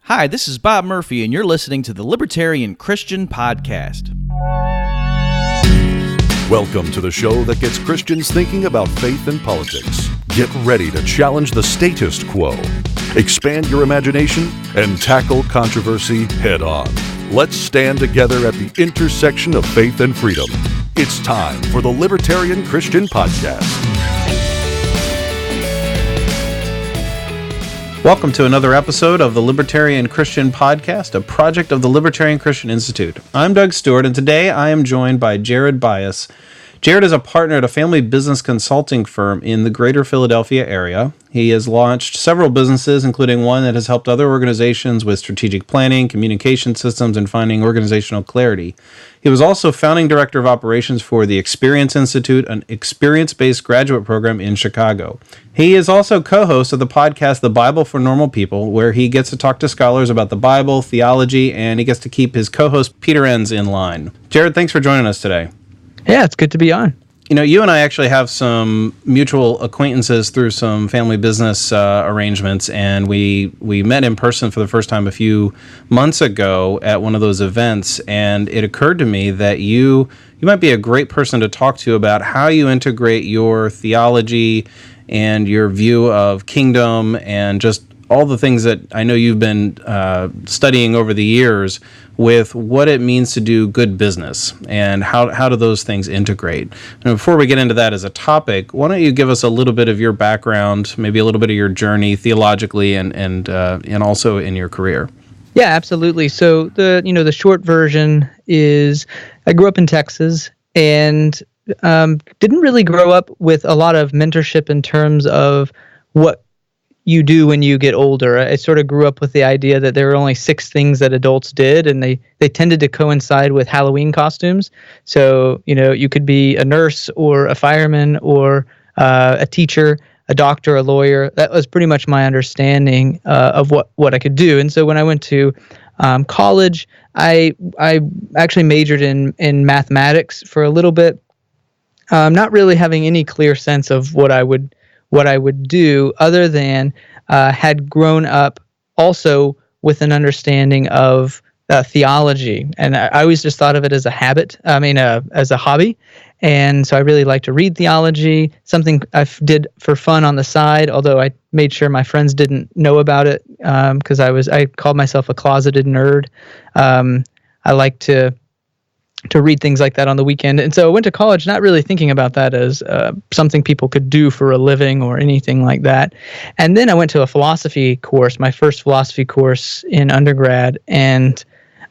Hi, this is Bob Murphy, and you're listening to the Libertarian Christian Podcast. Welcome to the show that gets Christians thinking about faith and politics. Get ready to challenge the status quo, expand your imagination, and tackle controversy head on. Let's stand together at the intersection of faith and freedom. It's time for the Libertarian Christian Podcast. Welcome to another episode of the Libertarian Christian Podcast, a project of the Libertarian Christian Institute. I'm Doug Stewart, and today I am joined by Jared Byas. Jared is a partner at a family business consulting firm in the greater Philadelphia area. He has launched several businesses, including one that has helped other organizations with strategic planning, communication systems, and finding organizational clarity. He was also founding director of operations for the Experience Institute, an experience-based graduate program in Chicago. He is also co-host of the podcast The Bible for Normal People, where he gets to talk to scholars about the Bible, theology, and he gets to keep his co-host Pete Enns in line. Jared, thanks for joining us today. Yeah, it's good to be on. You know, you and I actually have some mutual acquaintances through some family business arrangements, and we met in person for the first time a few months ago at one of those events, and it occurred to me that you might be a great person to talk to about how you integrate your theology and your view of kingdom and just all the things that I know you've been studying over the years with what it means to do good business and how do those things integrate. And before we get into that as a topic, why don't you give us a little bit of your background, maybe a little bit of your journey theologically and also in your career? Yeah, absolutely. So the short version is I grew up in Texas and didn't really grow up with a lot of mentorship in terms of what you do when you get older. I sort of grew up with the idea that there were only 6 things that adults did, and they tended to coincide with Halloween costumes. So, you could be a nurse or a fireman or a teacher, a doctor, a lawyer. That was pretty much my understanding of what I could do. And so when I went to college, I actually majored in mathematics for a little bit, not really having any clear sense of what I would do, other than had grown up also with an understanding of theology. And I always just thought of it as a habit, as a hobby. And so I really like to read theology, something I did for fun on the side, although I made sure my friends didn't know about it because I called myself a closeted nerd. I like to read things like that on the weekend. And so I went to college not really thinking about that as something people could do for a living or anything like that. And then I went to a philosophy course, my first philosophy course in undergrad. And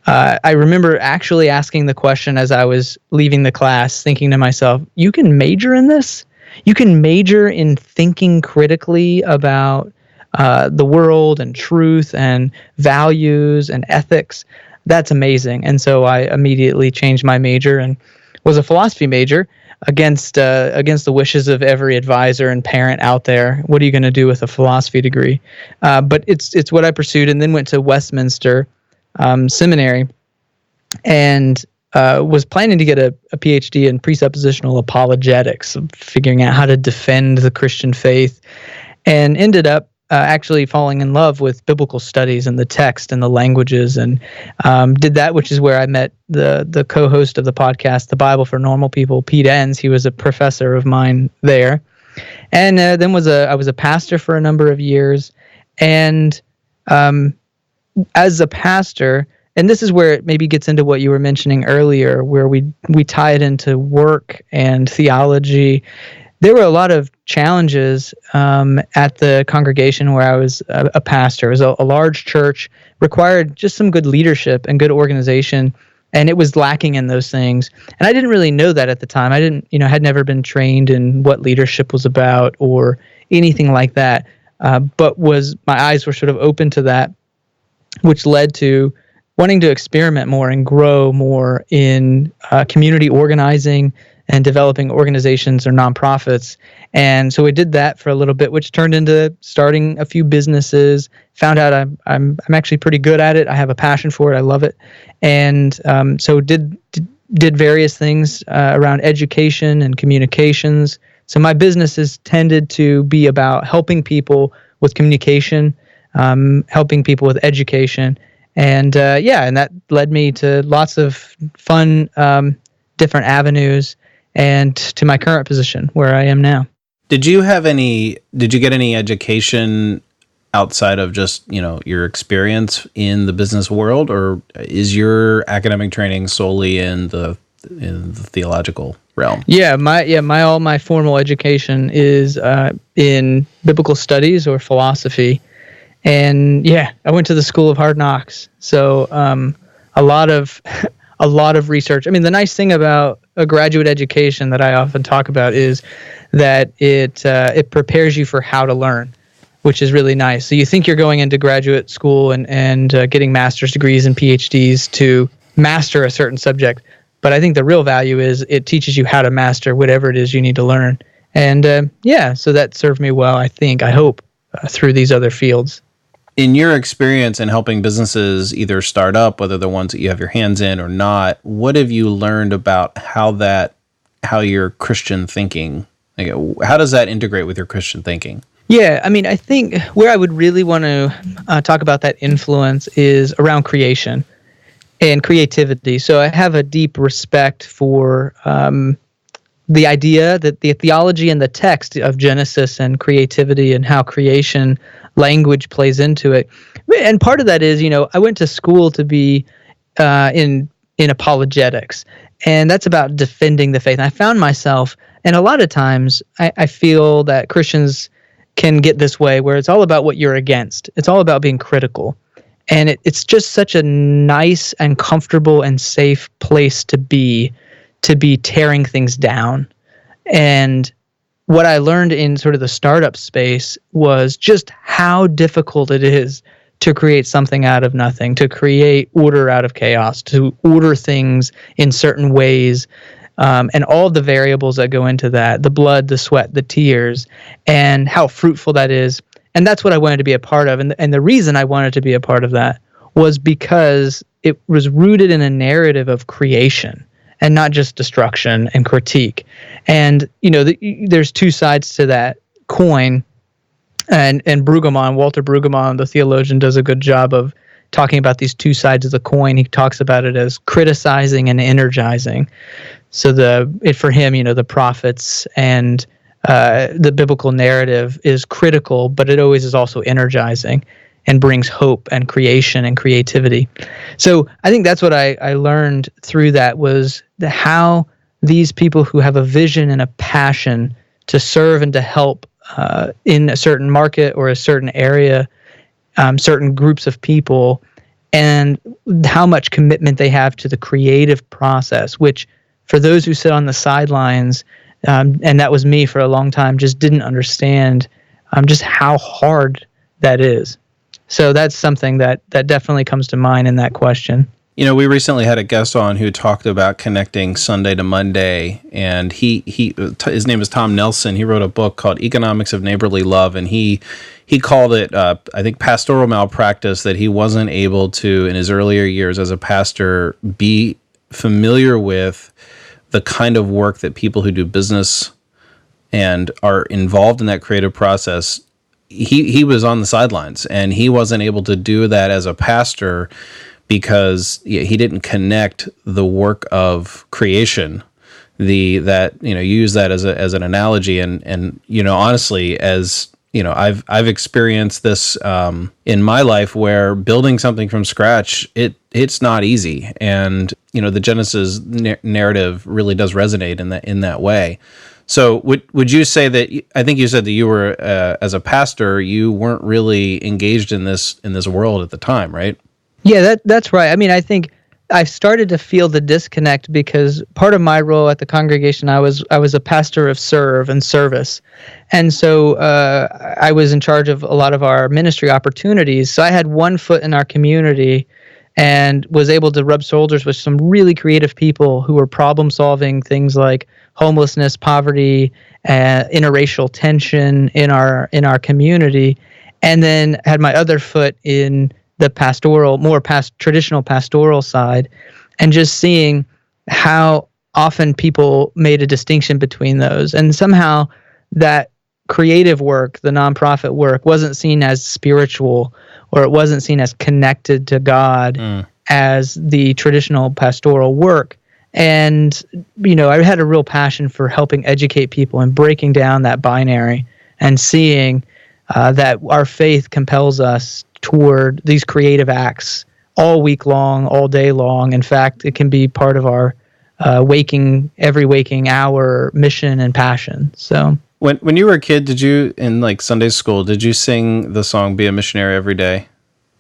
I remember actually asking the question as I was leaving the class, thinking to myself, you can major in this? You can major in thinking critically about the world and truth and values and ethics. That's amazing. And so I immediately changed my major and was a philosophy major against the wishes of every advisor and parent out there. What are you going to do with a philosophy degree? But it's what I pursued, and then went to Westminster Seminary and was planning to get a PhD in presuppositional apologetics, figuring out how to defend the Christian faith, and ended up actually falling in love with biblical studies and the text and the languages, and did that, which is where I met the co-host of the podcast, The Bible for Normal People, Pete Enns. He was a professor of mine there. And then I was a pastor for a number of years. And as a pastor, and this is where it maybe gets into what you were mentioning earlier, where we tie it into work and theology. There were a lot of challenges at the congregation where I was a pastor. It was a large church, required just some good leadership and good organization, and it was lacking in those things. And I didn't really know that at the time. I had never been trained in what leadership was about or anything like that, but my eyes were sort of open to that, which led to wanting to experiment more and grow more in community organizing and developing organizations or nonprofits. And so we did that for a little bit, which turned into starting a few businesses. Found out I'm actually pretty good at it. I have a passion for it. I love it. And so did various things around education and communications. So my business has tended to be about helping people with communication, helping people with education. And and that led me to lots of fun, different avenues, and to my current position where I am now. Did you get any education outside of just, your experience in the business world, or is your academic training solely in the theological realm? All my formal education is in biblical studies or philosophy. And I went to the School of Hard Knocks. So a lot of research. I mean, the nice thing about a graduate education that I often talk about is that it prepares you for how to learn, which is really nice. So you think you're going into graduate school and getting master's degrees and PhDs to master a certain subject, but I think the real value is it teaches you how to master whatever it is you need to learn. And so that served me well, I hope, through these other fields. In your experience in helping businesses either start up, whether the ones that you have your hands in or not, what have you learned about how your Christian thinking, how does that integrate with your Christian thinking? Yeah, I mean, I think where I would really want to talk about that influence is around creation and creativity. So I have a deep respect for the idea that the theology and the text of Genesis and creativity and how creation language plays into it. And part of that is, I went to school to be in apologetics, and that's about defending the faith. And I found myself, and a lot of times I feel that Christians can get this way where it's all about what you're against. It's all about being critical. And it's just such a nice and comfortable and safe place to be tearing things down. And what I learned in sort of the startup space was just how difficult it is to create something out of nothing, to create order out of chaos, to order things in certain ways, and all the variables that go into that, the blood, the sweat, the tears, and how fruitful that is. And that's what I wanted to be a part of. And the reason I wanted to be a part of that was because it was rooted in a narrative of creation and not just destruction and critique. And, there's two sides to that coin. And Walter Brueggemann, the theologian, does a good job of talking about these two sides of the coin. He talks about it as criticizing and energizing. So for him, the prophets and the biblical narrative is critical, but it always is also energizing and brings hope and creation and creativity. So I think that's what I learned through that was how these people who have a vision and a passion to serve and to help in a certain market or a certain area, certain groups of people, and how much commitment they have to the creative process, which for those who sit on the sidelines, and that was me for a long time, just didn't understand just how hard that is. So that's something that definitely comes to mind in that question. We recently had a guest on who talked about connecting Sunday to Monday, and his name is Tom Nelson. He wrote a book called Economics of Neighborly Love, and he called it, I think, pastoral malpractice, that he wasn't able to, in his earlier years as a pastor, be familiar with the kind of work that people who do business and are involved in that creative process. He was on the sidelines, and he wasn't able to do that as a pastor because he didn't connect the work of creation, you use that as an analogy, and honestly, as I've experienced this in my life, where building something from scratch, it's not easy, and the Genesis narrative really does resonate in that way. So would you say that, I think you said that you were as a pastor, you weren't really engaged in this world at the time, right? Yeah, that's right. I mean, I think I started to feel the disconnect because part of my role at the congregation, I was a pastor of serve and service. And so I was in charge of a lot of our ministry opportunities. So I had one foot in our community and was able to rub shoulders with some really creative people who were problem solving things like homelessness, poverty, interracial tension in our community. And then had my other foot in the pastoral, traditional pastoral side, and just seeing how often people made a distinction between those. And somehow that creative work, the nonprofit work, wasn't seen as spiritual, or it wasn't seen as connected to God as the traditional pastoral work. And, I had a real passion for helping educate people and breaking down that binary and seeing that our faith compels us toward these creative acts all week long, all day long. In fact, it can be part of our every waking hour mission and passion. So when you were a kid, did you, in like Sunday school, did you sing the song "Be a Missionary Every Day"?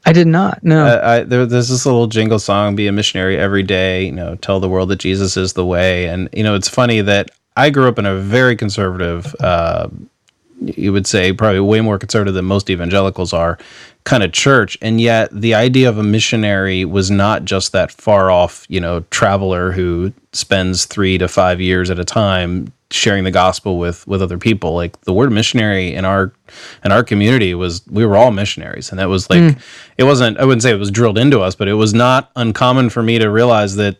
I did not. No. There's this little jingle song, "Be a missionary every day." Tell the world that Jesus is the way. And it's funny that I grew up in a very conservative, you would say probably way more conservative than most evangelicals are, kind of church. And yet the idea of a missionary was not just that far off, traveler who spends 3 to 5 years at a time sharing the gospel with other people. Like, the word missionary in our community we were all missionaries. And that was like, it wasn't, I wouldn't say it was drilled into us, but it was not uncommon for me to realize that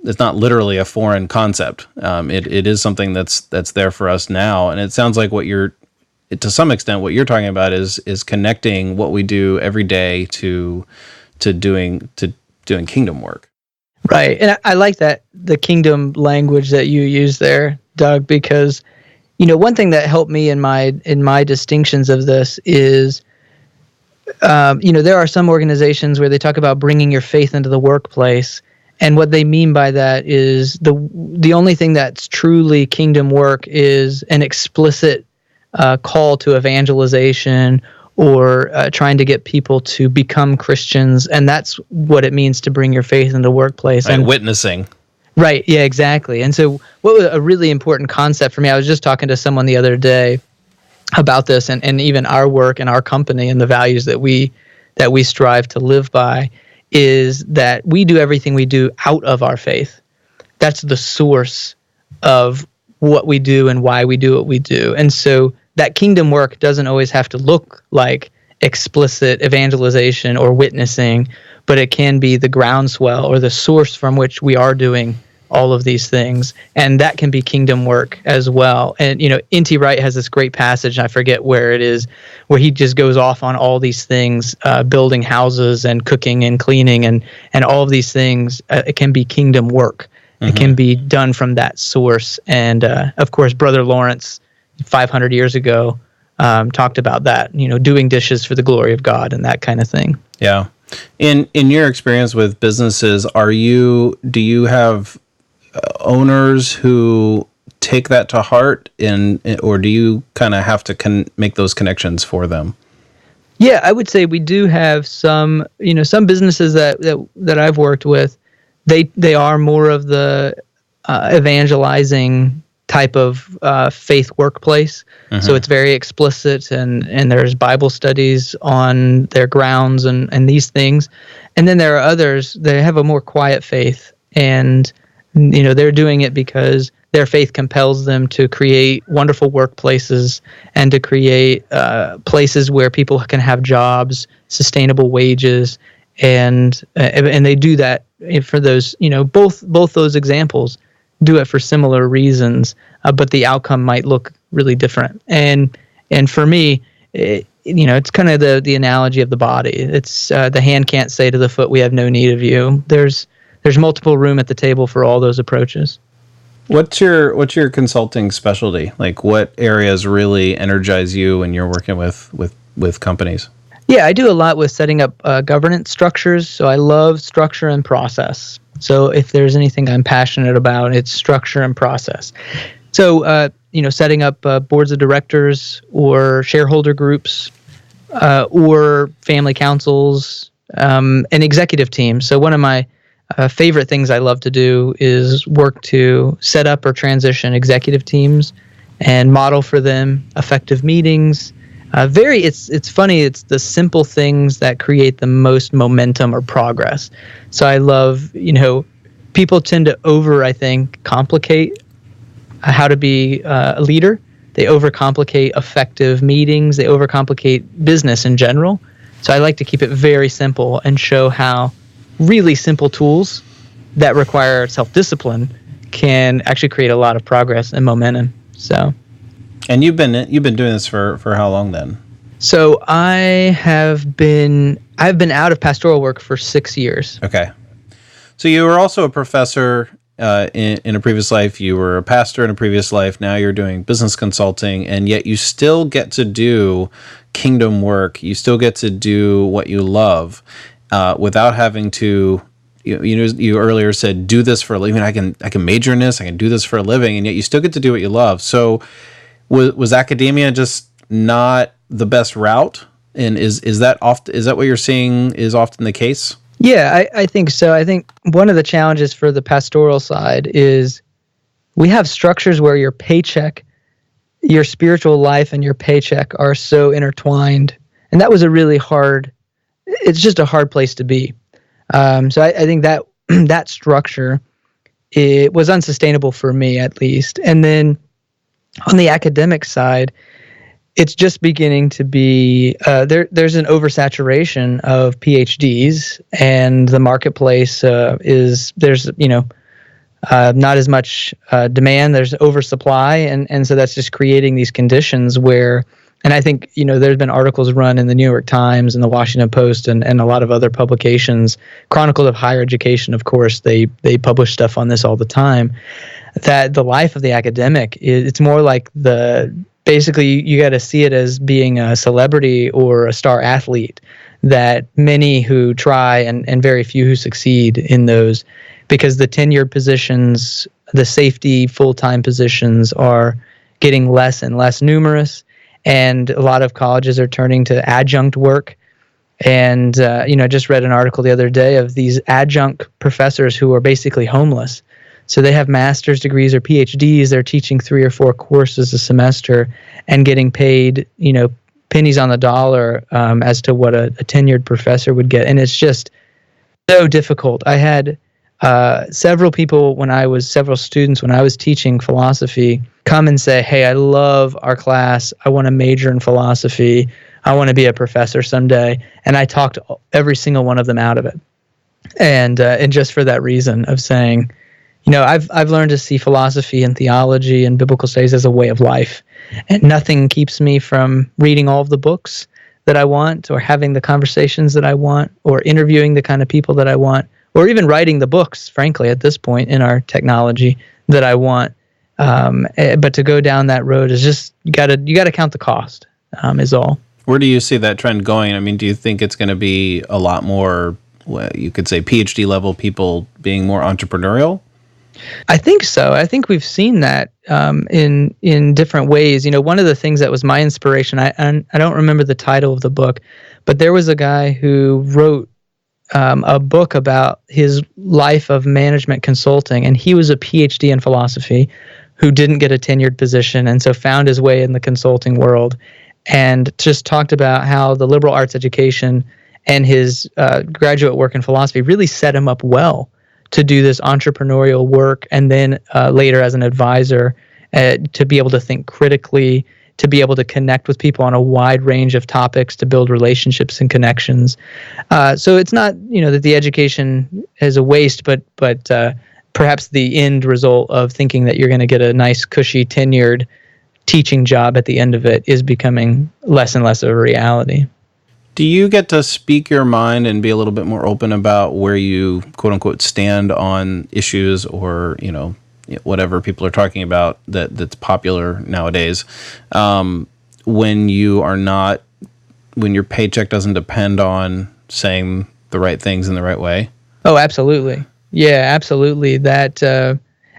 it's not literally a foreign concept. It is something that's there for us now. And it sounds like to some extent, what you're talking about is connecting what we do every day to doing kingdom work. Right. And I like the kingdom language that you use there, Doug, because, one thing that helped me in my distinctions of this is, there are some organizations where they talk about bringing your faith into the workplace. And what they mean by that is the only thing that's truly kingdom work is an explicit call to evangelization or trying to get people to become Christians. And that's what it means to bring your faith into the workplace. Like and witnessing. Right. Yeah, exactly. And so what was a really important concept for me, I was just talking to someone the other day about this and even our work and our company and the values that we strive to live by, is that we do everything we do out of our faith. That's the source of what we do and why we do what we do. And so that kingdom work doesn't always have to look like explicit evangelization or witnessing, but it can be the groundswell or the source from which we are doing all of these things. And that can be kingdom work as well. And, N.T. Wright has this great passage, I forget where it is, where he just goes off on all these things, building houses and cooking and cleaning and all of these things. It can be kingdom work. Mm-hmm. It can be done from that source. And, of course, Brother Lawrence, 500 years ago, talked about that, doing dishes for the glory of God and that kind of thing. Yeah. In your experience with businesses, do you have owners who take that to heart, or do you kind of have to make those connections for them? Yeah, I would say we do have some businesses that I've worked with. They are more of the evangelizing type of faith workplace. Mm-hmm. So it's very explicit, and there's Bible studies on their grounds and these things. And then there are others that have a more quiet faith, and they're doing it because their faith compels them to create wonderful workplaces and to create places where people can have jobs, sustainable wages, and they do that for those, both those examples do it for similar reasons, but the outcome might look really different. And for me, it's kind of the analogy of the body. It's the hand can't say to the foot, "We have no need of you." There's multiple room at the table for all those approaches. What's your consulting specialty? Like, what areas really energize you when you're working with companies? Yeah, I do a lot with setting up governance structures. So I love structure and process. So if there's anything I'm passionate about, it's structure and process. So, setting up boards of directors or shareholder groups or family councils and executive teams. So one of my favorite things I love to do is work to set up or transition executive teams and model for them effective meetings. It's funny. It's the simple things that create the most momentum or progress. So I love, people tend to I think, complicate how to be a leader. They overcomplicate effective meetings. They overcomplicate business in general. So I like to keep it very simple and show how really simple tools that require self-discipline can actually create a lot of progress and momentum. So And you've been doing this for how long then? So I've been out of pastoral work for 6 years. Okay. So you were also a professor in a previous life. You were a pastor in a previous life. Now you're doing business consulting, and yet you still get to do kingdom work. You still get to do what you love without having to. You earlier said do this for a living. I can major in this. I can do this for a living, and yet you still get to do what you love. So was academia just not the best route? And is that what you're seeing is often the case? Yeah, I think so. I think one of the challenges for the pastoral side is we have structures where your paycheck, your spiritual life and your paycheck are so intertwined. And that was it's just a hard place to be. So I think that that structure, it was unsustainable for me at least. And then on the academic side, it's just beginning to be there's an oversaturation of PhDs, and the marketplace there's not as much demand. There's oversupply, and so that's just creating these conditions where. And I think there's been articles run in the New York Times and the Washington Post and a lot of other publications, Chronicle of Higher Education. Of course, they publish stuff on this all the time. That the life of the academic it's more like basically, you got to see it as being a celebrity or a star athlete, that many who try and very few who succeed in those, because the tenured positions, the safety full-time positions are getting less and less numerous, and a lot of colleges are turning to adjunct work. And, I just read an article the other day of these adjunct professors who are basically homeless. So they have master's degrees or PhDs. They're teaching 3 or 4 courses a semester and getting paid, pennies on the dollar as to what a tenured professor would get. And it's just so difficult. I had several students when I was teaching philosophy come and say, "Hey, I love our class. I want to major in philosophy. I want to be a professor someday." And I talked every single one of them out of it. And just for that reason of saying, I've learned to see philosophy and theology and biblical studies as a way of life, and nothing keeps me from reading all of the books that I want, or having the conversations that I want, or interviewing the kind of people that I want, or even writing the books, frankly, at this point in our technology that I want. But to go down that road is just you got to count the cost. Is all. Where do you see that trend going? I mean, do you think it's going to be a lot more, you could say, PhD level people being more entrepreneurial? I think so. I think we've seen that in different ways. One of the things that was my inspiration, I don't remember the title of the book, but there was a guy who wrote a book about his life of management consulting, and he was a PhD in philosophy who didn't get a tenured position, and so found his way in the consulting world, and just talked about how the liberal arts education and his graduate work in philosophy really set him up well to do this entrepreneurial work, and then later as an advisor to be able to think critically, to be able to connect with people on a wide range of topics, to build relationships and connections. So it's not that the education is a waste, but perhaps the end result of thinking that you're going to get a nice, cushy, tenured teaching job at the end of it is becoming less and less of a reality. Do you get to speak your mind and be a little bit more open about where you, quote unquote, stand on issues, or, whatever people are talking about that's popular nowadays, when your paycheck doesn't depend on saying the right things in the right way? Oh, absolutely. Yeah, absolutely. That,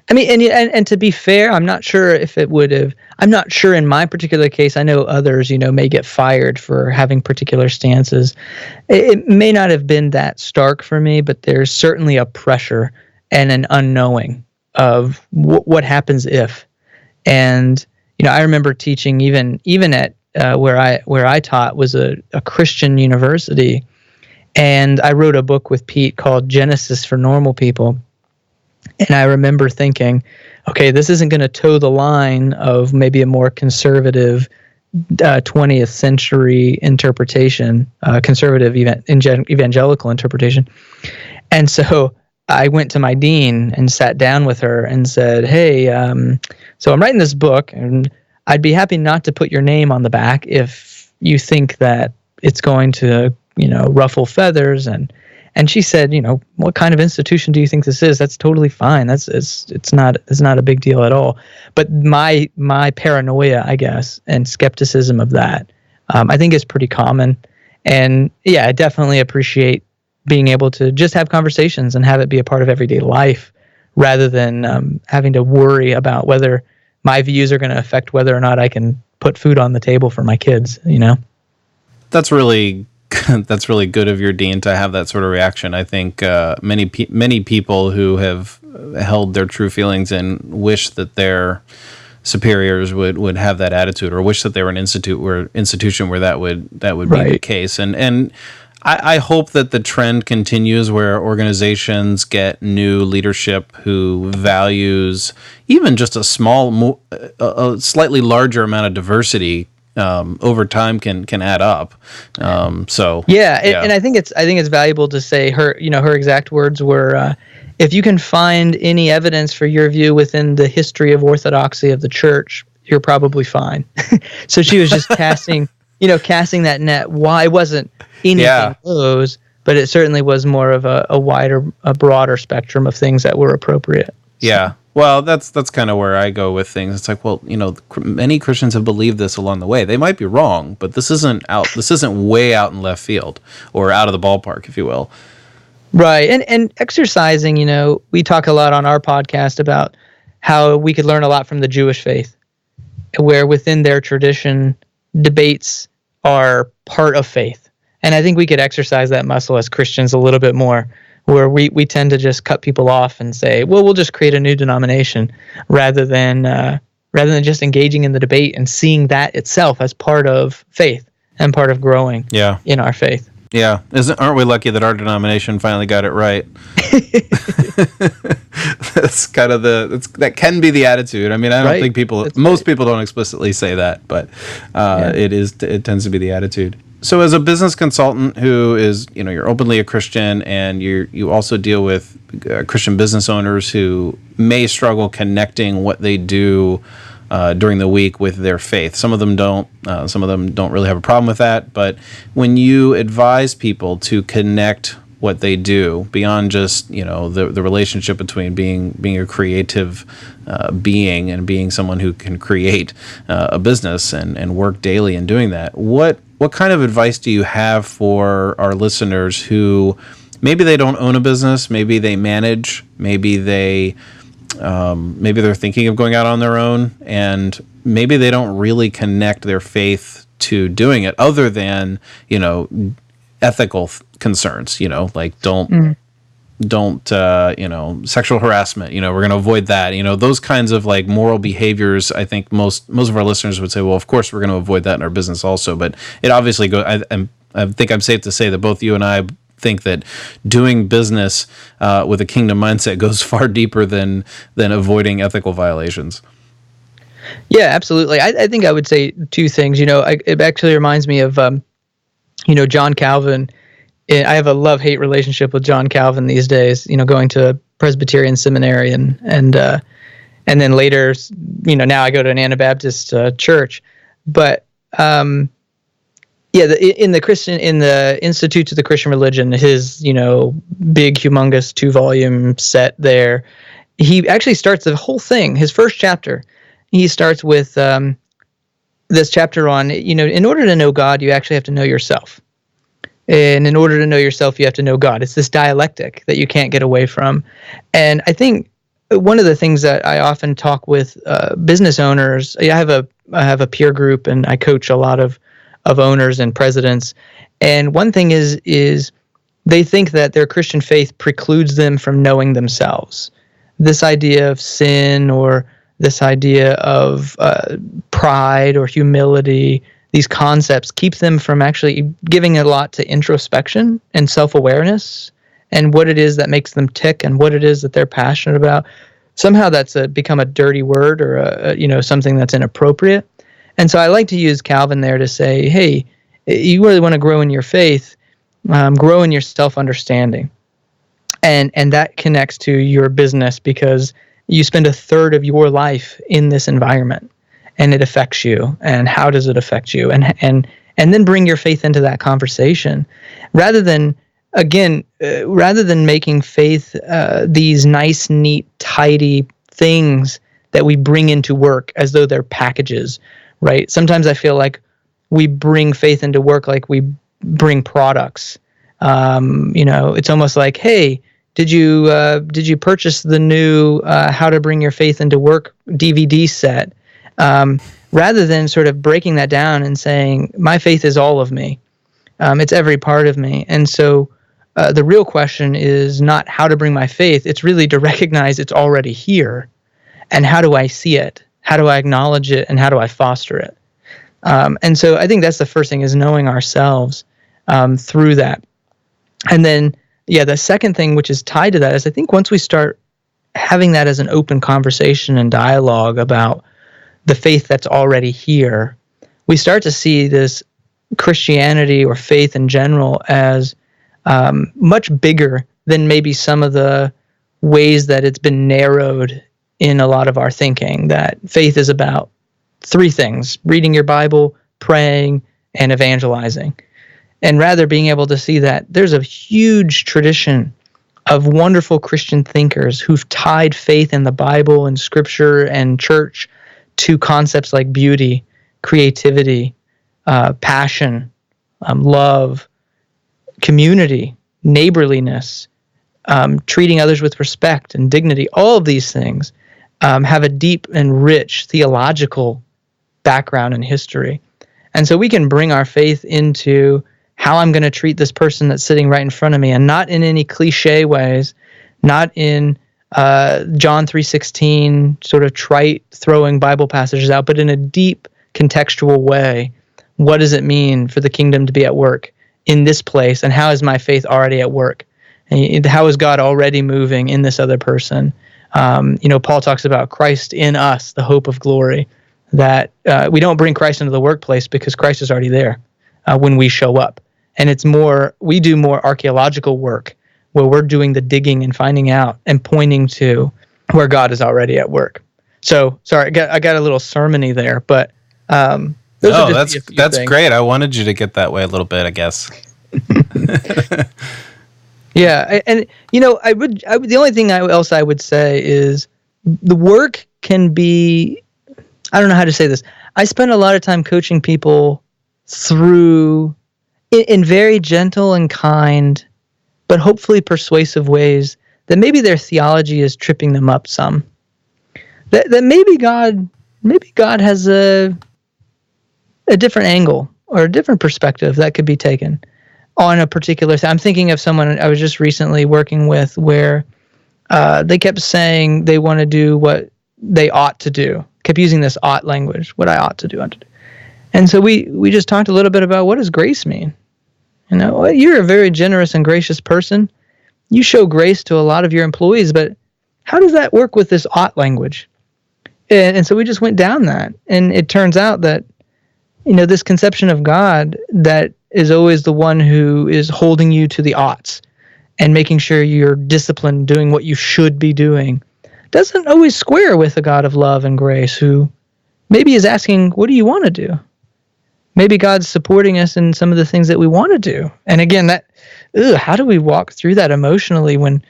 and to be fair, I'm not sure if it would have. I'm not sure in my particular case. I know others, may get fired for having particular stances. It may not have been that stark for me, but there's certainly a pressure and an unknowing of what happens if. And I remember teaching even at where I taught was a Christian university, and I wrote a book with Pete called Genesis for Normal People. And I remember thinking, okay, this isn't going to toe the line of maybe a more conservative 20th century interpretation, conservative evangelical interpretation. And so I went to my dean and sat down with her and said, hey, so I'm writing this book, and I'd be happy not to put your name on the back if you think that it's going to, ruffle feathers. And she said, what kind of institution do you think this is? That's totally fine. It's not a big deal at all. But my paranoia, I guess, and skepticism of that, I think is pretty common. And yeah, I definitely appreciate being able to just have conversations and have it be a part of everyday life, rather than having to worry about whether my views are going to affect whether or not I can put food on the table for my kids. That's really good of your dean to have that sort of reaction. I think many people who have held their true feelings and wish that their superiors would have that attitude, or wish that they were an institution where that would be the case. And I hope that the trend continues, where organizations get new leadership who values even just a slightly larger amount of diversity. Over time can add up. And I think it's valuable to say her exact words were, if you can find any evidence for your view within the history of orthodoxy of the church, you're probably fine. So she was just casting that net. Why it wasn't anything close, but it certainly was more of a broader spectrum of things that were appropriate. Yeah. Well, that's kind of where I go with things. It's like, well, many Christians have believed this along the way. They might be wrong, but this isn't way out in left field, or out of the ballpark, if you will. Right. And exercising, we talk a lot on our podcast about how we could learn a lot from the Jewish faith, where within their tradition, debates are part of faith. And I think we could exercise that muscle as Christians a little bit more, where we tend to just cut people off and say, well, we'll just create a new denomination, rather than just engaging in the debate and seeing that itself as part of faith and part of growing in our faith. Yeah. Aren't we lucky that our denomination finally got it right? That's kind of that can be the attitude. I mean, I don't think most people don't explicitly say that, but it tends to be the attitude. So as a business consultant who is, you're openly a Christian, and you also deal with Christian business owners who may struggle connecting what they do during the week with their faith. Some of them don't really have a problem with that. But when you advise people to connect what they do beyond just, the relationship between being a creative being and being someone who can create a business and work daily in doing that, what kind of advice do you have for our listeners who maybe they don't own a business, maybe they manage, maybe they're thinking of going out on their own, and maybe they don't really connect their faith to doing it, other than ethical concerns, like don't sexual harassment, we're going to avoid that, those kinds of like moral behaviors. I think most of our listeners would say, well, of course we're going to avoid that in our business also, but it obviously goes. I think I'm safe to say that both you and I think that doing business with a kingdom mindset goes far deeper than avoiding ethical violations. Yeah, absolutely. I think I would say two things. It actually reminds me of John Calvin. I have a love-hate relationship with John Calvin these days, going to Presbyterian seminary and then later, now I go to an Anabaptist church. But in the Institutes of the Christian Religion, his, big, humongous 2-volume set there, he actually starts the whole thing, his first chapter, he starts with this chapter on, in order to know God, you actually have to know yourself. And in order to know yourself, you have to know God. It's this dialectic that you can't get away from. And I think one of the things that I often talk with business owners, I have a peer group, and I coach a lot of owners and presidents. And one thing is they think that their Christian faith precludes them from knowing themselves. This idea of sin, or this idea of pride or humility, these concepts keep them from actually giving a lot to introspection and self-awareness and what it is that makes them tick and what it is that they're passionate about. Somehow that's become a dirty word, or something that's inappropriate. And so I like to use Calvin there to say, hey, you really want to grow in your faith, grow in your self-understanding. And that connects to your business, because you spend a third of your life in this environment. and it affects you, and how does it affect you, and then bring your faith into that conversation, rather than making faith these nice, neat, tidy things that we bring into work as though they're packages, right? Sometimes I feel like we bring faith into work like we bring products. It's almost like, hey, did you purchase the new How to Bring Your Faith into Work DVD set? Rather than sort of breaking that down and saying, my faith is all of me. It's every part of me. And so the real question is not how to bring my faith. It's really to recognize it's already here. And how do I see it? How do I acknowledge it? And how do I foster it? And so I think that's the first thing, is knowing ourselves through that. And then, the second thing, which is tied to that, is I think once we start having that as an open conversation and dialogue about the faith that's already here, we start to see this Christianity or faith in general as much bigger than maybe some of the ways that it's been narrowed in a lot of our thinking, that faith is about three things: reading your Bible, praying, and evangelizing. And rather being able to see that there's a huge tradition of wonderful Christian thinkers who've tied faith in the Bible and Scripture and church to concepts like beauty, creativity, passion, love, community, neighborliness, treating others with respect and dignity. All of these things have a deep and rich theological background and history. And so we can bring our faith into how I'm going to treat this person that's sitting right in front of me, and not in any cliche ways, not in John 3:16 sort of trite throwing Bible passages out, but in a deep contextual way. What does it mean for the kingdom to be at work in this place, and how is my faith already at work? And how is God already moving in this other person? Paul talks about Christ in us, the hope of glory, that we don't bring Christ into the workplace because Christ is already there when we show up. And we do more archaeological work where we're doing the digging and finding out and pointing to where God is already at work. So, sorry, I got a little sermon-y there, but that's great. I wanted you to get that way a little bit, I guess. Yeah, and the only thing else I would say is the work can be, I don't know how to say this. I spend a lot of time coaching people through, in very gentle and kind, but hopefully persuasive ways, that maybe their theology is tripping them up some. That maybe God has a different angle or a different perspective that could be taken on a particular thing. I'm thinking of someone I was just recently working with where they kept saying they want to do what they ought to do. Kept using this ought language, what I ought to do. And so we just talked a little bit about, what does grace mean? You're a very generous and gracious person. You show grace to a lot of your employees, but how does that work with this ought language? And so we just went down that. And it turns out that, this conception of God that is always the one who is holding you to the oughts and making sure you're disciplined, doing what you should be doing, doesn't always square with a God of love and grace who maybe is asking, what do you want to do? Maybe God's supporting us in some of the things that we want to do. And again, how do we walk through that emotionally when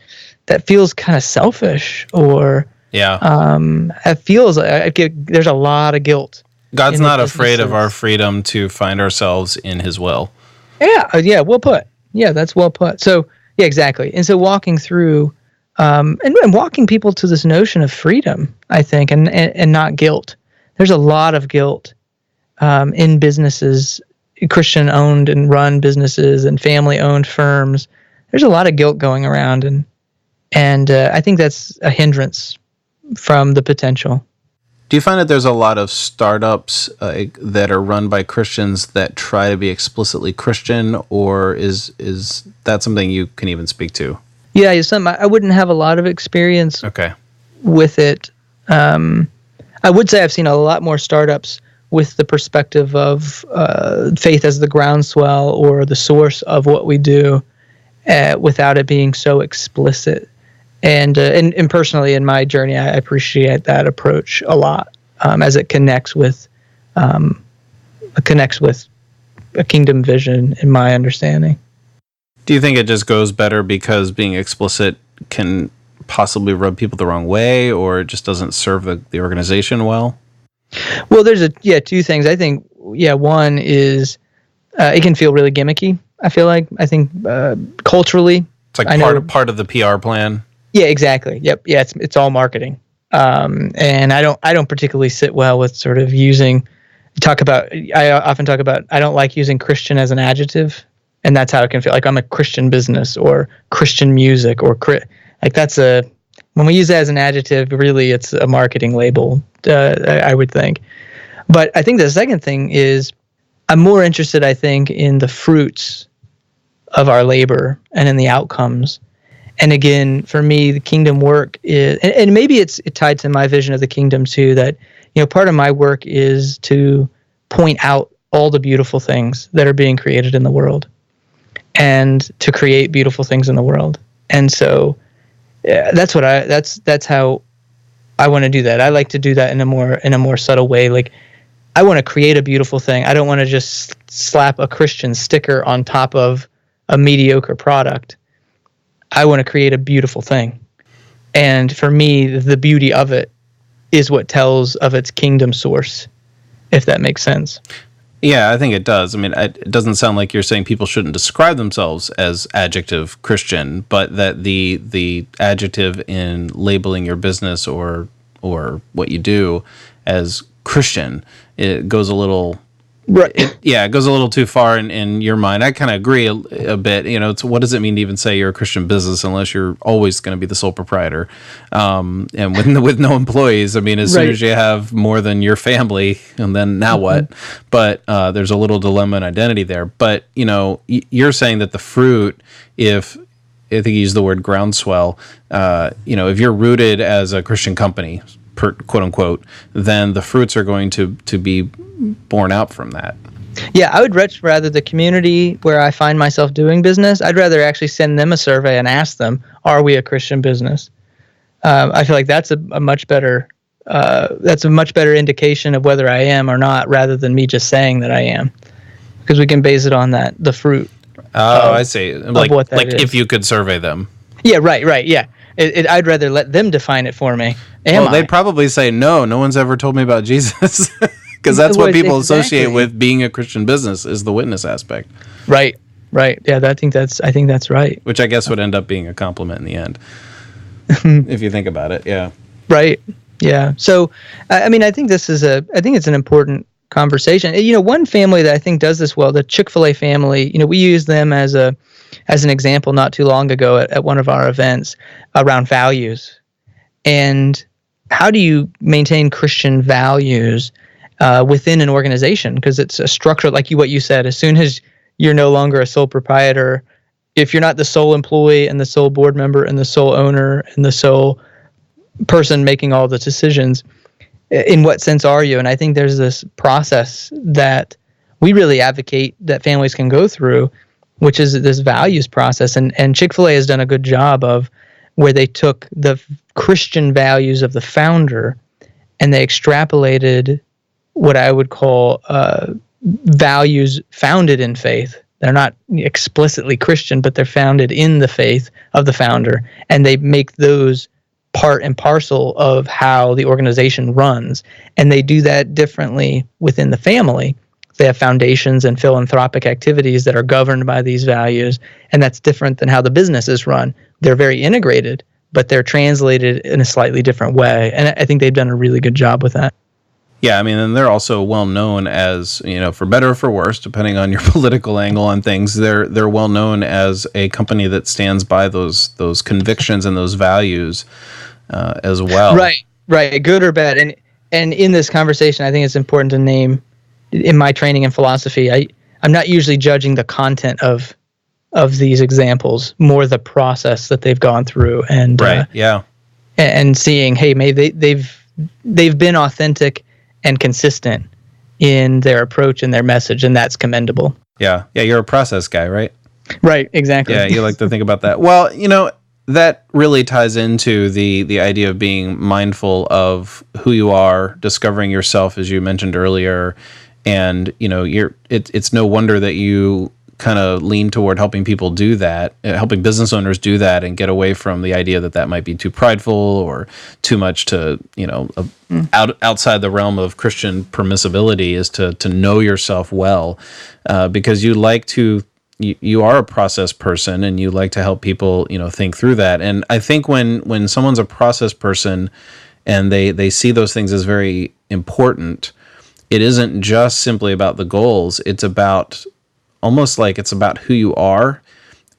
that feels kind of selfish, or it feels like there's a lot of guilt. God's not afraid of our freedom to find ourselves in His will. Yeah, well put. Yeah, that's well put. So, yeah, exactly. And so walking through and walking people to this notion of freedom, I think, and not guilt. There's a lot of guilt in businesses, Christian-owned and run businesses and family-owned firms. There's a lot of guilt going around, and I think that's a hindrance from the potential. Do you find that there's a lot of startups that are run by Christians that try to be explicitly Christian, or is that something you can even speak to? Yeah, it's something I wouldn't have a lot of experience with it. I would say I've seen a lot more startups with the perspective of faith as the groundswell or the source of what we do, without it being so explicit. And personally, in my journey, I appreciate that approach a lot. as it connects with a kingdom vision, in my understanding. Do you think it just goes better because being explicit can possibly rub people the wrong way, or it just doesn't serve the organization well? Well, there's two things. I think, one is it can feel really gimmicky. I think culturally, it's like part of the PR plan. Yeah, exactly. Yep. Yeah, it's all marketing. And I don't particularly sit well with sort of I often talk about, I don't like using Christian as an adjective, and that's how it can feel like I'm a Christian business or Christian music or when we use that as an adjective, really it's a marketing label, I would think. But I think the second thing is I'm more interested, I think, in the fruits of our labor and in the outcomes. And again, for me, the kingdom work is, and maybe it's tied to my vision of the kingdom too, that, part of my work is to point out all the beautiful things that are being created in the world and to create beautiful things in the world. And so that's how I want to do that. I like to do that in a more subtle way. Like, I want to create a beautiful thing. I don't want to just slap a Christian sticker on top of a mediocre product. I want to create a beautiful thing. And for me, the beauty of it is what tells of its kingdom source, if that makes sense. Yeah, I think it does. I mean, it doesn't sound like you're saying people shouldn't describe themselves as adjective Christian, but that the adjective in labeling your business or what you do as Christian, it goes a little... Right. It goes a little too far in your mind. I kind of agree a bit. It's what does it mean to even say you're a Christian business unless you're always going to be the sole proprietor, and with no employees. I mean, as soon as you have more than your family, and then now what? But there's a little dilemma and identity there. But you're saying that the fruit, if I think you used the word groundswell, if you're rooted as a Christian company, quote unquote, then the fruits are going to be born out from that. Yeah, I would rather the community where I find myself doing business, I'd rather actually send them a survey and ask them, are we a Christian business? I feel like that's a much better indication of whether I am or not, rather than me just saying that I am, because we can base it on the fruit. Oh, I see. Like is. If you could survey them. Yeah, right. Yeah. I'd rather let them define it for me. They'd probably say, no one's ever told me about Jesus. Because that's what people associate with being a Christian business, is the witness aspect. Right. Yeah, I think that's right. Which I guess would end up being a compliment in the end, if you think about it. Yeah. Right. Yeah. So, I mean, I think it's an important conversation. One family that I think does this well, the Chick-fil-A family. We used them as an example not too long ago at one of our events around values. And how do you maintain Christian values within an organization? Because it's a structure, like what you said. As soon as you're no longer a sole proprietor, if you're not the sole employee and the sole board member and the sole owner and the sole person making all the decisions, in what sense are you? And I think there's this process that we really advocate that families can go through, which is this values process. And Chick-fil-A has done a good job of where they took the Christian values of the founder and they extrapolated what I would call values founded in faith. They're not explicitly Christian, but they're founded in the faith of the founder. And they make those part and parcel of how the organization runs. And they do that differently within the family. They have foundations and philanthropic activities that are governed by these values. And that's different than how the business is run. They're very integrated, but they're translated in a slightly different way. And I think they've done a really good job with that. Yeah, I mean, and they're also well known as, for better or for worse, depending on your political angle on things, they're well known as a company that stands by those convictions and those values as well. Right, good or bad. And in this conversation, I think it's important to name, in my training in philosophy, I'm not usually judging the content of these examples, more the process that they've gone through, and and seeing, hey, maybe they've been authentic and consistent in their approach and their message, and that's commendable. Yeah, you're a process guy, right? Right, exactly. Yeah, you like to think about that. Well, that really ties into the idea of being mindful of who you are, discovering yourself, as you mentioned earlier, and it's no wonder that you kind of lean toward helping people do that, helping business owners do that, and get away from the idea that might be too prideful or too much to outside the realm of Christian permissibility, is to know yourself well, because you like to. You are a process person, and you like to help people, think through that. And I think when someone's a process person and they see those things as very important, it isn't just simply about the goals. It's about almost like it's about who you are.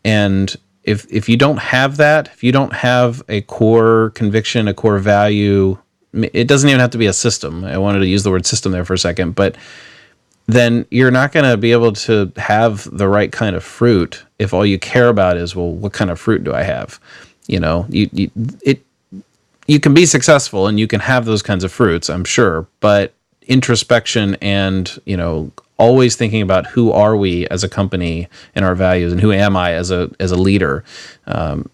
And if you don't have that, if you don't have a core conviction, a core value, it doesn't even have to be a system. I wanted to use the word system there for a second, but then you're not going to be able to have the right kind of fruit if all you care about is, well, what kind of fruit do I have? You can be successful and you can have those kinds of fruits, I'm sure, but introspection and, always thinking about who are we as a company and our values, and who am I as a leader,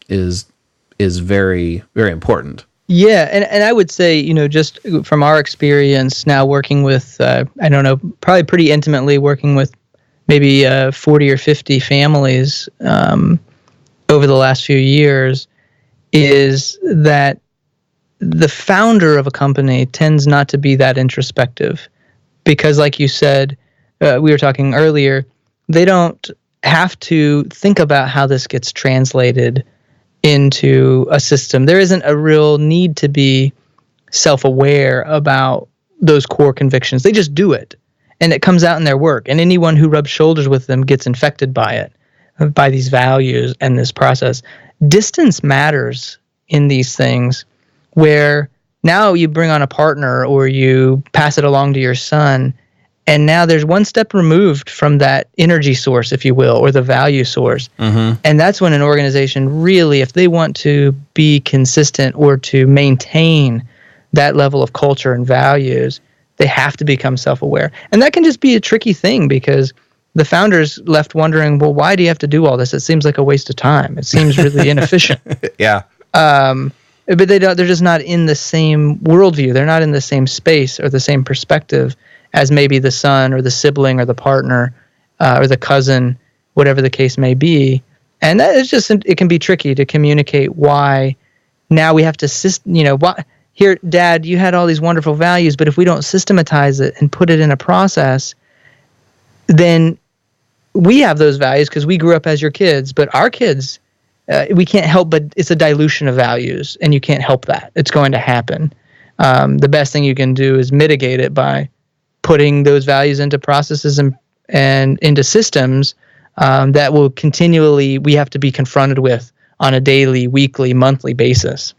is very, very important. Yeah, and I would say, just from our experience now working with, probably pretty intimately working with maybe 40 or 50 families over the last few years, is that the founder of a company tends not to be that introspective. Because like you said, we were talking earlier, they don't have to think about how this gets translated into a system. There isn't a real need to be self-aware about those core convictions. They just do it, and it comes out in their work. And anyone who rubs shoulders with them gets infected by it, by these values and this process. Distance matters in these things, where now you bring on a partner or you pass it along to your son, and now there's one step removed from that energy source, if you will, or the value source. Mm-hmm. And that's when an organization really, if they want to be consistent or to maintain that level of culture and values, they have to become self-aware. And that can just be a tricky thing, because the founders left wondering, well, why do you have to do all this? It seems like a waste of time. It seems really inefficient. Yeah. But they're just not in the same worldview. They're not in the same space or the same perspective as maybe the son or the sibling or the partner or the cousin, whatever the case may be. And that is just, it can be tricky to communicate why now we have to, here, Dad, you had all these wonderful values, but if we don't systematize it and put it in a process, then we have those values because we grew up as your kids, but our kids, we can't help but it's a dilution of values, and you can't help that. It's going to happen. The best thing you can do is mitigate it by putting those values into processes and into systems that will continually, we have to be confronted with on a daily, weekly, monthly basis.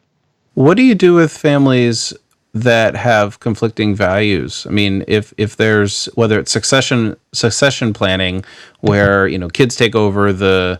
What do you do with families that have conflicting values? I mean, if there's, whether it's succession planning, where kids take over the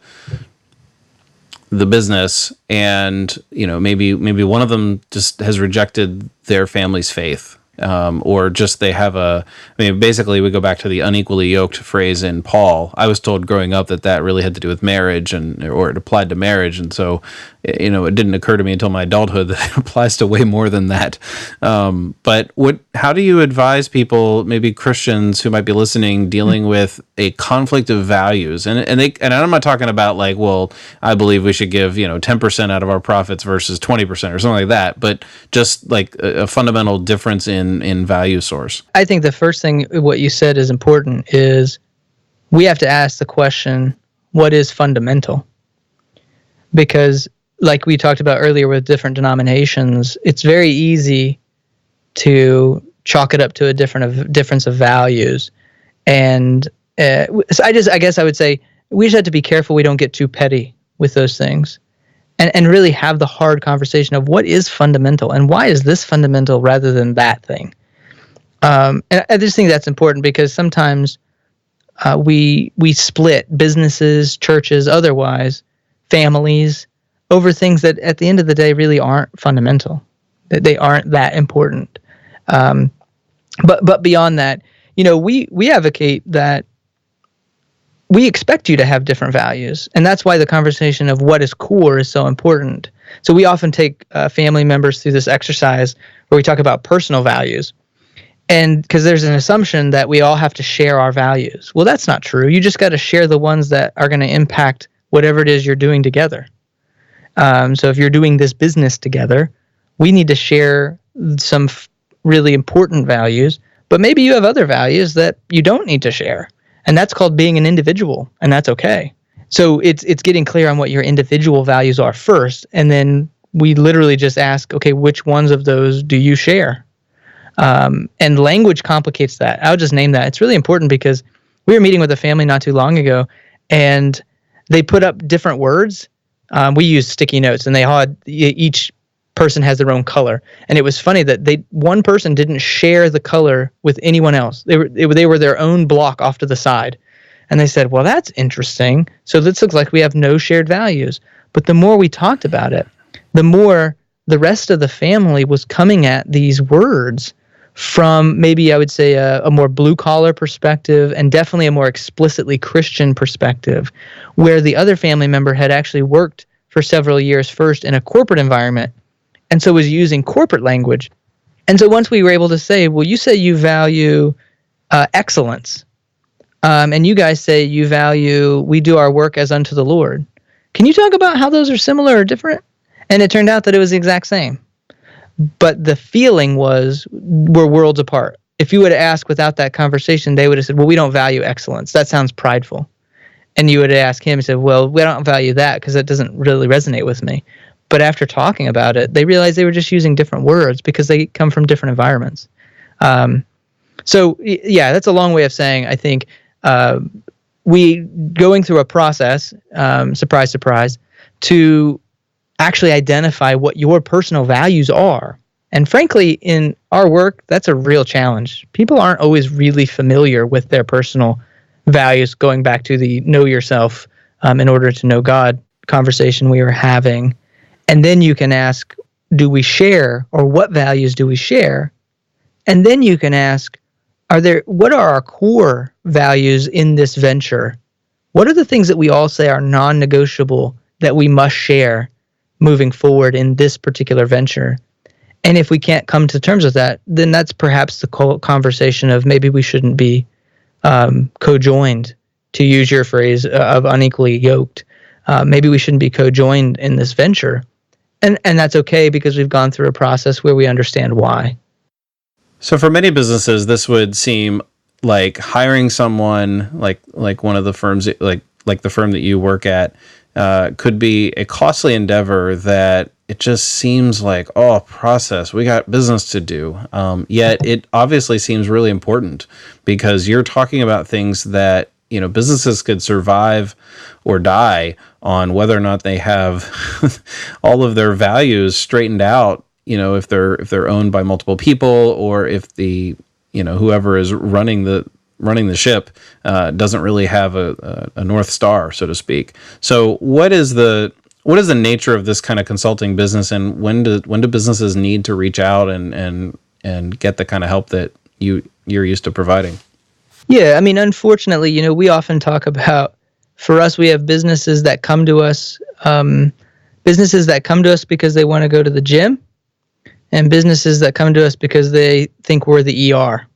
business, and maybe one of them just has rejected their family's faith, or just they have basically we go back to the unequally yoked phrase in Paul. I was told growing up that really had to do with marriage, or it applied to marriage, and so it didn't occur to me until my adulthood that it applies to way more than that. But how do you advise people, maybe Christians who might be listening, dealing with a conflict of values? And I'm not talking about like, well, I believe we should give 10% out of our profits versus 20% or something like that, but just like a fundamental difference in value source. I think the first thing, what you said is important, is we have to ask the question, what is fundamental? Because like we talked about earlier with different denominations, it's very easy to chalk it up to a difference of values. And so I guess I would say we just have to be careful we don't get too petty with those things, and really have the hard conversation of what is fundamental and why is this fundamental rather than that thing. And I just think that's important, because sometimes we split businesses, churches, otherwise, families, over things that at the end of the day really aren't fundamental, that they aren't that important. But beyond that, we advocate that we expect you to have different values. And that's why the conversation of what is core is so important. So we often take family members through this exercise where we talk about personal values. And because there's an assumption that we all have to share our values. Well, that's not true. You just got to share the ones that are going to impact whatever it is you're doing together. So if you're doing this business together, we need to share some really important values, but maybe you have other values that you don't need to share. And that's called being an individual, and that's okay. So it's getting clear on what your individual values are first, and then we literally just ask, okay, which ones of those do you share? And language complicates that. I'll just name that. It's really important because we were meeting with a family not too long ago, and they put up different words. We used sticky notes, and they had each person has their own color. And it was funny that one person didn't share the color with anyone else. They were their own block off to the side. And they said, well, that's interesting. So this looks like we have no shared values. But the more we talked about it, the more the rest of the family was coming at these words from maybe I would say a more blue-collar perspective and definitely a more explicitly Christian perspective, where the other family member had actually worked for several years first in a corporate environment and so was using corporate language. And so once we were able to say, well, you say you value excellence, and you guys say you value we do our work as unto the Lord. Can you talk about how those are similar or different? And it turned out that it was the exact same. But the feeling was we're worlds apart. If you would have asked without that conversation, they would have said, well, we don't value excellence. That sounds prideful. And you would ask him, he said, well, we don't value that because that doesn't really resonate with me. But after talking about it, they realized they were just using different words because they come from different environments. So, yeah, that's a long way of saying, I think, we going through a process, surprise, surprise, to actually identify what your personal values are. And frankly, in our work, that's a real challenge. People aren't always really familiar with their personal values, going back to the know yourself in order to know God conversation we were having. And then you can ask, do we share, or what values do we share? And then you can ask, what are our core values in this venture? What are the things that we all say are non-negotiable that we must share moving forward in this particular venture? And if we can't come to terms with that, then that's perhaps the conversation of maybe we shouldn't be co-joined, to use your phrase, of unequally yoked. Maybe we shouldn't be co-joined in this venture. And that's okay because we've gone through a process where we understand why. So for many businesses, this would seem like hiring someone like one of the firms, like the firm that you work at, could be a costly endeavor that it just seems like, process, we got business to do. Yet it obviously seems really important because you're talking about things that, businesses could survive or die on whether or not they have all of their values straightened out, if they're owned by multiple people, or if the, whoever is running the ship doesn't really have a North Star, so to speak. So what is the nature of this kind of consulting business, and when do businesses need to reach out and get the kind of help that you're used to providing? Yeah, I mean, unfortunately, we often talk about, for us, we have businesses that come to us because they want to go to the gym, and businesses that come to us because they think we're the ER.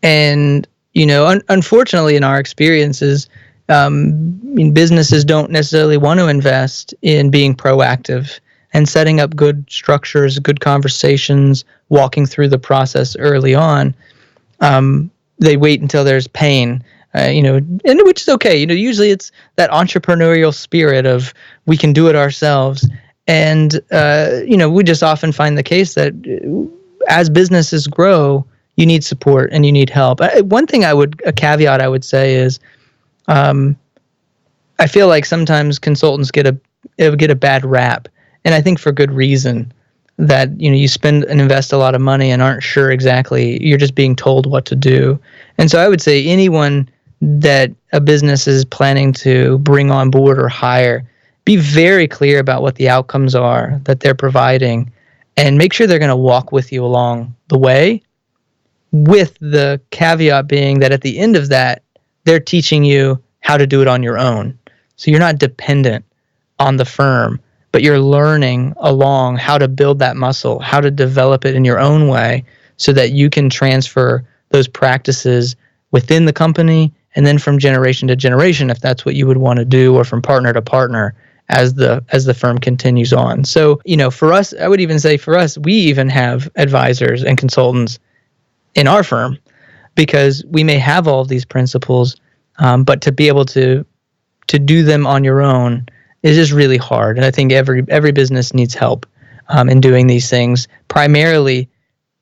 And, unfortunately, in our experiences, businesses don't necessarily want to invest in being proactive and setting up good structures, good conversations, walking through the process early on. They wait until there's pain, and which is okay. Usually it's that entrepreneurial spirit of we can do it ourselves. And, we just often find the case that as businesses grow, you need support and you need help. One thing a caveat I would say is, I feel like sometimes consultants get a bad rap, and I think for good reason, that you spend and invest a lot of money and aren't sure exactly, you're just being told what to do. And so I would say anyone that a business is planning to bring on board or hire, be very clear about what the outcomes are that they're providing, and make sure they're going to walk with you along the way, with the caveat being that at the end of that, they're teaching you how to do it on your own. So you're not dependent on the firm, but you're learning along how to build that muscle, how to develop it in your own way so that you can transfer those practices within the company and then from generation to generation, if that's what you would want to do, or from partner to partner as the firm continues on. So, for us, I would even say for us, we even have advisors and consultants in our firm because we may have all of these principles, but to be able to do them on your own is just really hard. And I think every business needs help in doing these things, primarily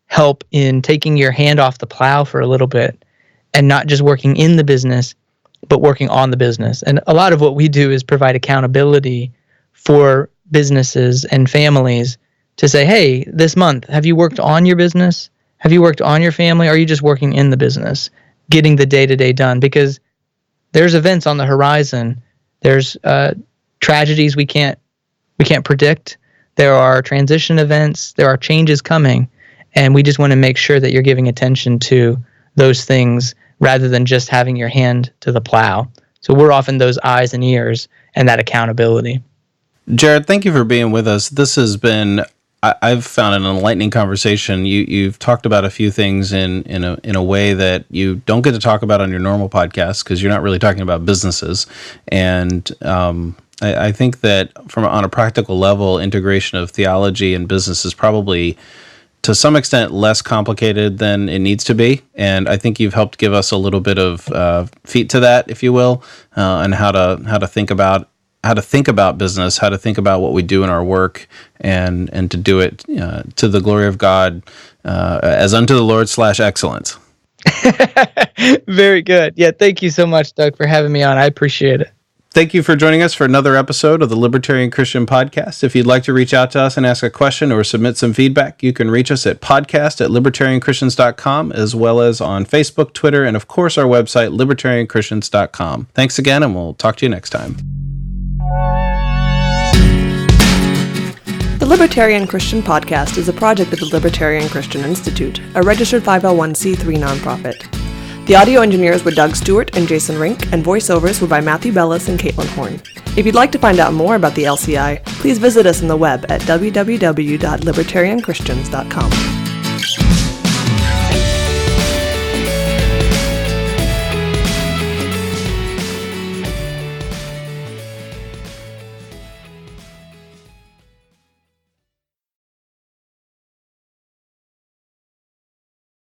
help in taking your hand off the plow for a little bit and not just working in the business, but working on the business. And a lot of what we do is provide accountability for businesses and families to say, hey, this month, have you worked on your business? Have you worked on your family? Or are you just working in the business, getting the day-to-day done? Because there's events on the horizon. There's tragedies we can't predict. There are transition events. There are changes coming. And we just want to make sure that you're giving attention to those things rather than just having your hand to the plow. So we're often those eyes and ears and that accountability. Jared, thank you for being with us. This has been, I've found an enlightening conversation. You've talked about a few things in a way that you don't get to talk about on your normal podcast because you're not really talking about businesses. And I think that on a practical level, integration of theology and business is probably to some extent less complicated than it needs to be, and I think you've helped give us a little bit of feet to that, if you will, and how to think about business, how to think about what we do in our work, and to do it to the glory of God, as unto the Lord /excellence. Very good. Yeah, thank you so much, Doug, for having me on. I appreciate it. Thank you for joining us for another episode of the Libertarian Christian Podcast. If you'd like to reach out to us and ask a question or submit some feedback, you can reach us at podcast@libertarianchristians.com, as well as on Facebook, Twitter, and of course our website, libertarianchristians.com. Thanks again, and we'll talk to you next time. The Libertarian Christian Podcast is a project of the Libertarian Christian Institute, a registered 501c3 nonprofit. The audio engineers were Doug Stewart and Jason Rink, and voiceovers were by Matthew Bellis and Caitlin Horn. If you'd like to find out more about the LCI, please visit us on the web at www.libertarianchristians.com.